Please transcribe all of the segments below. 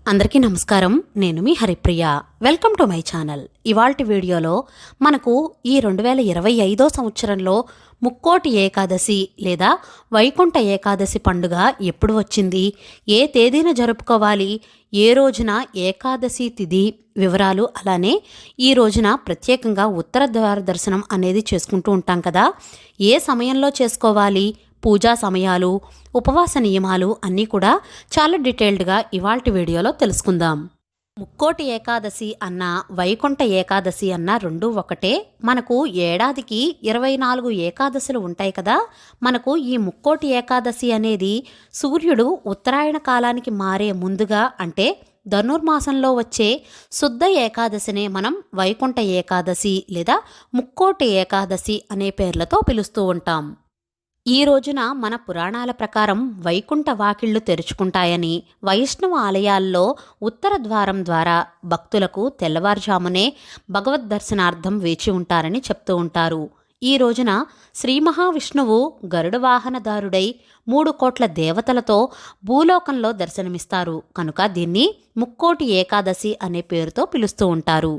అందరికీ నమస్కారం. నేను మీ Haripriya. Welcome to my channel. ఇవాల్టి వీడియోలో మనకు ఈ 2025 సంవత్సరంలో ముక్కోటి ఏకాదశి లేదా వైకుంఠ ఏకాదశి పండుగ ఎప్పుడు వచ్చింది, ఏ తేదీన జరుపుకోవాలి, ఏ రోజున ఏకాదశి తిథి వివరాలు, అలానే ఈ రోజున ప్రత్యేకంగా ఉత్తర ద్వార దర్శనం అనేది చేసుకుంటూ ఉంటాం కదా, ఏ సమయంలో చేసుకోవాలి, పూజా సమయాలు, ఉపవాస నియమాలు అన్నీ కూడా చాలా డీటెయిల్డ్గా ఇవాల్టి వీడియోలో తెలుసుకుందాం. ముక్కోటి ఏకాదశి అన్న వైకుంఠ ఏకాదశి అన్న రెండు ఒకటే. మనకు ఏడాదికి 24 ఏకాదశులు ఉంటాయి కదా. మనకు ఈ ముక్కోటి ఏకాదశి అనేది సూర్యుడు ఉత్తరాయణ కాలానికి మారే ముందుగా, అంటే ధనుర్మాసంలో వచ్చే శుద్ధ ఏకాదశినే మనం వైకుంఠ ఏకాదశి లేదా ముక్కోటి ఏకాదశి అనే పేర్లతో పిలుస్తూ ఉంటాం. ఈ రోజున మన పురాణాల ప్రకారం వైకుంఠ వాకిళ్లు తెరుచుకుంటాయని, వైష్ణవ ఆలయాల్లో ఉత్తర ద్వారం ద్వారా భక్తులకు తెల్లవారుజామునే భగవద్ దర్శనార్థం వేచి ఉంటారని చెప్తూ ఉంటారు. ఈ రోజున శ్రీ మహావిష్ణువు గరుడ వాహనదారుడై 3 కోట్ల దేవతలతో భూలోకంలో దర్శనమిస్తారు కనుక దీన్ని ముక్కోటి ఏకాదశి అనే పేరుతో పిలుస్తూ ఉంటారు.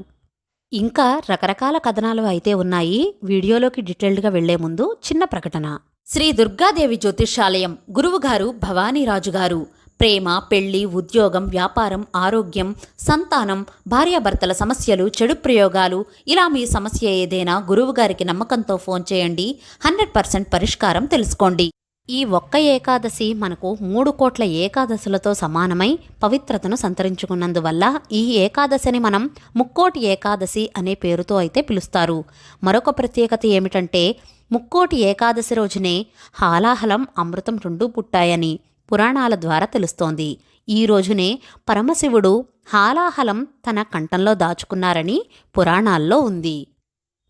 ఇంకా రకరకాల కథనాలు అయితే ఉన్నాయి. వీడియోలోకి డీటెయిల్డ్గా వెళ్లే ముందు చిన్న ప్రకటన. శ్రీ దుర్గాదేవి జ్యోతిషాలయం గురువుగారు భవానీరాజు గారు ప్రేమ, పెళ్లి, ఉద్యోగం, వ్యాపారం, ఆరోగ్యం, సంతానం, భార్యాభర్తల సమస్యలు, చెడు ప్రయోగాలు, ఇలా మీ సమస్య ఏదైనా గురువుగారికి నమ్మకంతో ఫోన్ చేయండి. 100% పరిష్కారం తెలుసుకోండి. ఈ ఒక్క ఏకాదశి మనకు 3 కోట్ల ఏకాదశులతో సమానమై పవిత్రతను సంతరించుకున్నందువల్ల ఈ ఏకాదశిని మనం ముక్కోటి ఏకాదశి అనే పేరుతో అయితే పిలుస్తారు. మరొక ప్రత్యేకత ఏమిటంటే, ముక్కోటి ఏకాదశి రోజునే హాలాహలం, అమృతం రెండూ పుట్టాయని పురాణాల ద్వారా తెలుస్తోంది. ఈ రోజునే పరమశివుడు హాలాహలం తన కంఠంలో దాచుకున్నారని పురాణాల్లో ఉంది.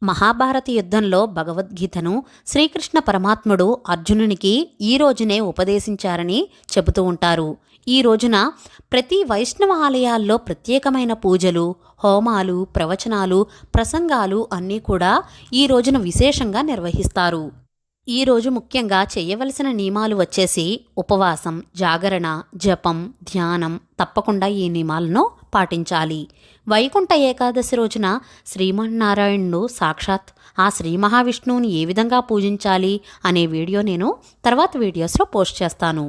మహాభారత యుద్ధంలో భగవద్గీతను శ్రీకృష్ణ పరమాత్ముడు అర్జునునికి ఈ రోజునే ఉపదేశించారని చెబుతూ ఉంటారు. ఈ రోజున ప్రతి వైష్ణవ ఆలయాల్లో ప్రత్యేకమైన పూజలు, హోమాలు, ప్రవచనాలు, ప్రసంగాలు అన్నీ కూడా ఈ రోజున విశేషంగా నిర్వహిస్తారు. ఈ రోజు ముఖ్యంగా చేయవలసిన నియమాలు వచ్చేసి ఉపవాసం, జాగరణ, జపం, ధ్యానం తప్పకుండా ఈ నియమాలను పాటించాలి. వైకుంఠ ఏకాదశి రోజున శ్రీమన్నారాయణుడు సాక్షాత్ ఆ శ్రీ మహావిష్ణువుని ఏ విధంగా పూజించాలి అనే వీడియో నేను తర్వాత వీడియోస్లో పోస్ట్ చేస్తాను.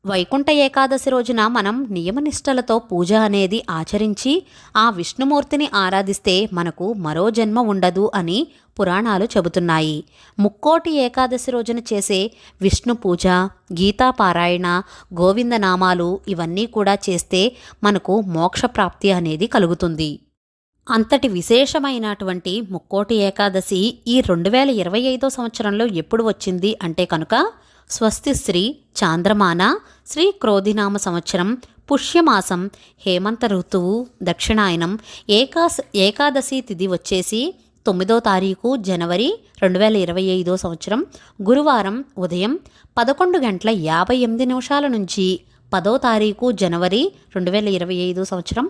వైకుంఠ ఏకాదశి రోజున మనం నియమనిష్టలతో పూజ అనేది ఆచరించి ఆ విష్ణుమూర్తిని ఆరాధిస్తే మనకు మరో జన్మ ఉండదు అని పురాణాలు చెబుతున్నాయి. ముక్కోటి ఏకాదశి రోజున చేసే విష్ణు పూజ, గీతాపారాయణ, గోవిందనామాలు ఇవన్నీ కూడా చేస్తే మనకు మోక్షప్రాప్తి అనేది కలుగుతుంది. అంతటి విశేషమైనటువంటి ముక్కోటి ఏకాదశి ఈ 2025 సంవత్సరంలో ఎప్పుడు వచ్చింది అంటే కనుక, స్వస్తి శ్రీ చాంద్రమాన శ్రీ క్రోధినామ సంవత్సరం పుష్యమాసం హేమంత ఋతువు దక్షిణాయనం ఏకాదశి తిథి వచ్చేసి 9వ తారీఖు జనవరి 2025 సంవత్సరం గురువారం ఉదయం 11:58 నుంచి 10వ తారీఖు జనవరి 2025 సంవత్సరం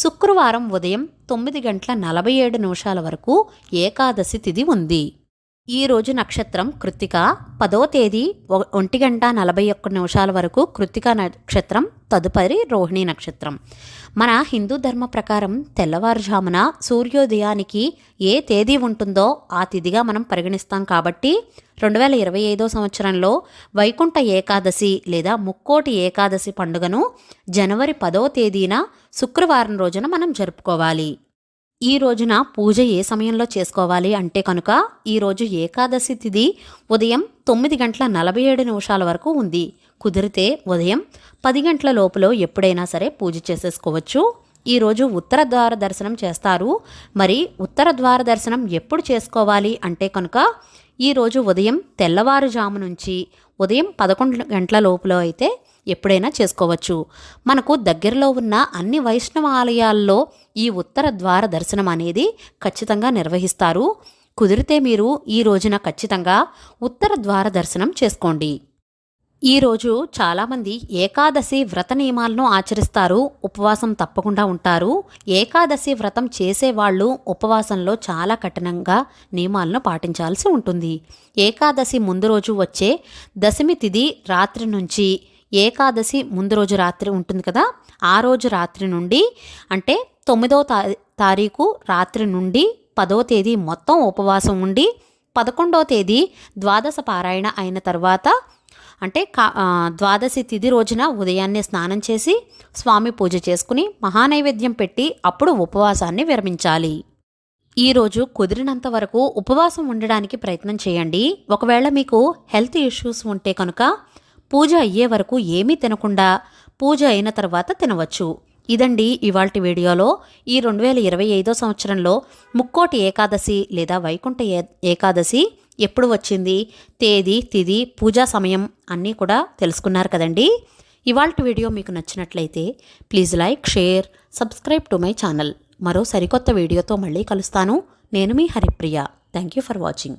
శుక్రవారం ఉదయం 9:47 వరకు ఏకాదశి తిథి ఉంది. ఈ రోజు నక్షత్రం కృత్తిక. 10వ తేదీ 1:41 వరకు కృత్తిక నక్షత్రం, తదుపరి రోహిణి నక్షత్రం. మన హిందూ ధర్మ ప్రకారం తెల్లవారుజామున సూర్యోదయానికి ఏ తేదీ ఉంటుందో ఆ తిథిగా మనం పరిగణిస్తాం. కాబట్టి 2025 సంవత్సరంలో వైకుంఠ ఏకాదశి లేదా ముక్కోటి ఏకాదశి పండుగను జనవరి 10వ తేదీన శుక్రవారం రోజున మనం జరుపుకోవాలి. ఈ రోజున పూజ ఏ సమయంలో చేసుకోవాలి అంటే కనుక, ఈరోజు ఏకాదశి తిథి ఉదయం 9:47 వరకు ఉంది. కుదిరితే ఉదయం 10 గంటల లోపల ఎప్పుడైనా సరే పూజ చేసేసుకోవచ్చు. ఈరోజు ఉత్తర ద్వార దర్శనం చేస్తారు. మరి ఉత్తర ద్వార దర్శనం ఎప్పుడు చేసుకోవాలి అంటే కనుక, ఈరోజు ఉదయం తెల్లవారుజాము నుంచి ఉదయం 11 గంటల లోపల అయితే ఎప్పుడైనా చేసుకోవచ్చు. మనకు దగ్గరలో ఉన్న అన్ని వైష్ణవ ఆలయాల్లో ఈ ఉత్తర ద్వార దర్శనం అనేది ఖచ్చితంగా నిర్వహిస్తారు. కుదిరితే మీరు ఈ రోజున ఖచ్చితంగా ఉత్తర ద్వార దర్శనం చేసుకోండి. ఈరోజు చాలామంది ఏకాదశి వ్రత నియమాలను ఆచరిస్తారు, ఉపవాసం తప్పకుండా ఉంటారు. ఏకాదశి వ్రతం చేసేవాళ్ళు ఉపవాసంలో చాలా కఠినంగా నియమాలను పాటించాల్సి ఉంటుంది. ఏకాదశి ముందు రోజు వచ్చే దశమి తిథి రాత్రి నుంచి ఏకాదశి ముందు రోజు రాత్రి ఉంటుంది కదా, ఆ రోజు రాత్రి నుండి అంటే 9వ తారీఖు రాత్రి నుండి 10వ తేదీ మొత్తం ఉపవాసం ఉండి 11వ తేదీ ద్వాదశ పారాయణ అయిన తర్వాత అంటే ద్వాదశి తిథి రోజున ఉదయాన్నే స్నానం చేసి స్వామి పూజ చేసుకుని మహానైవేద్యం పెట్టి అప్పుడు ఉపవాసాన్ని విరమించాలి. ఈరోజు కుదిరినంత వరకు ఉపవాసం ఉండడానికి ప్రయత్నం చేయండి. ఒకవేళ మీకు హెల్త్ ఇష్యూస్ ఉంటే కనుక పూజ అయ్యే వరకు ఏమీ తినకుండా పూజ అయిన తర్వాత తినవచ్చు. ఇదండి ఇవాల్టి వీడియోలో ఈ 2025 సంవత్సరంలో ముక్కోటి ఏకాదశి లేదా వైకుంఠ ఏకాదశి ఎప్పుడు వచ్చింది, తేదీ, తిథి, పూజా సమయం అన్నీ కూడా తెలుసుకున్నారు కదండి. ఇవాల్టి వీడియో మీకు నచ్చినట్లయితే please like, share, subscribe to my channel. మరో సరికొత్త వీడియోతో మళ్ళీ కలుస్తాను. నేను మీ Haripriya. Thank you for watching.